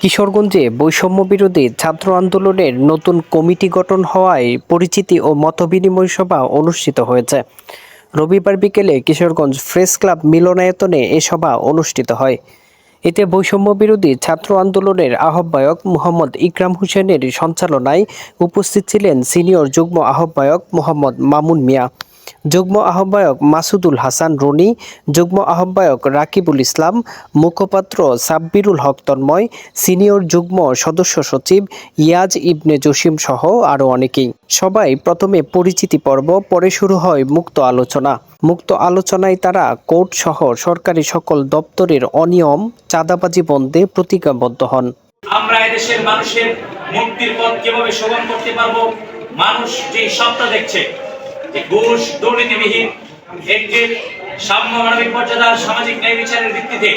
কিশোরগঞ্জে বৈষম্য বিরোধী ছাত্র আন্দোলনের নতুন কমিটি গঠন হওয়ায় পরিচিতি ও মতবিনিময় সভা অনুষ্ঠিত হয়েছে। রবিবার বিকেলে কিশোরগঞ্জ প্রেস ক্লাব মিলনায়তনে এ সভা অনুষ্ঠিত হয়। এতে বৈষম্য বিরোধী ছাত্র আন্দোলনের আহ্বায়ক মোহাম্মদ ইকরাম হোসেনের সঞ্চালনায় উপস্থিত ছিলেন সিনিয়র যুগ্ম আহ্বায়ক মোহাম্মদ মামুন মিয়া, যুগ্ম আহ্বায়ক মাসুদুল হাসান রনি, যুগ্ম আহ্বায়ক রাকিবুল ইসলাম, মুখপাত্র সাব্বিরুল হক তন্ময়, সিনিয়র যুগ্ম সদস্য সচিব ইয়াজ ইবনে জসিম সহ আরও অনেকেই। সবাই প্রথমে পরিচিতি পর্ব, পরে শুরু হয় মুক্ত আলোচনা। মুক্ত আলোচনায় তারা কোর্ট সহ সরকারি সকল দপ্তরের অনিয়ম, চাঁদাবাজি বন্ধে প্রতিজ্ঞাবদ্ধ হন। আমরা এদেশের মানুষের মুক্তির পথ কিভাবে শোভন করতে পারবো, মানুষ যে স্বপ্ন দেখছে যে ঘুষ দুর্নীতিবিহীন একটি সাম্য মানবিক মর্যাদা সামাজিক ন্যায় বিচারের ভিত্তিতে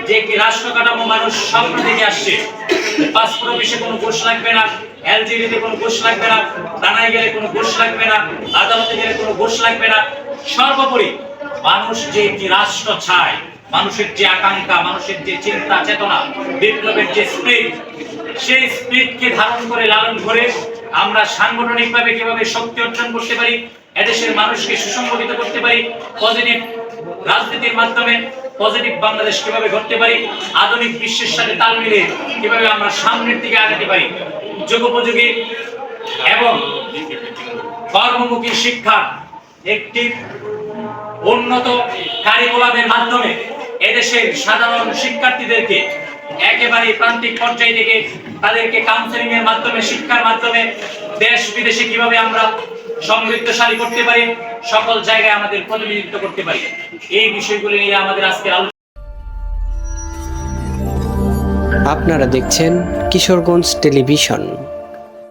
যে একটি রাষ্ট্র কাঠামো মানুষ স্বপ্ন দেখে আসছে। পাসপোর্ট অফিসে কোনো ঘুষ লাগবে না, এলজিডিতে কোনো ঘুষ লাগবে না, থানায় গেলে কোনো ঘুষ লাগবে না, আদালতে গেলে কোনো ঘুষ লাগবে না। সর্বোপরি মানুষ যে একটি রাষ্ট্র চায়, মানুষের যে আকাঙ্ক্ষা, মানুষের যে চিন্তা চেতনা, বিপ্লবের যে স্পিরিট, সেই স্পিরিটকে ধারণ করে লালন করে আমরা সাংগঠনিকভাবে কিভাবে শক্তি অর্জন করতে পারি, এদেশের মানুষকে সুসংগঠিত করতে পারি, পজিটিভ রাজনীতির মাধ্যমে পজিটিভ বাংলাদেশ কিভাবে গড়তে পারি, আধুনিক বিশ্বের সাথে তাল মিলিয়ে কিভাবে আমরা সামনের দিকে আগাতে পারি, যুগোপযোগী এবং কর্মমুখী শিক্ষা একটি উন্নত কারিকুলামের মাধ্যমে এদেশের সাধারণ শিক্ষার্থীদেরকে একেবারে প্রান্তিক পর্যায় থেকে তাদেরকে কাউন্সেলিং এর মাধ্যমে, শিক্ষার মাধ্যমে দেশ বিদেশে কিভাবে আমরা সমৃদ্ধশালী করতে পারি, সকল জায়গায় আমাদের প্রতিনিধিত্ব করতে পারি, এই বিষয়গুলি নিয়ে আমাদের আজকের আলোচনা। আপনারা দেখছেন কিশোরগঞ্জ টেলিভিশন।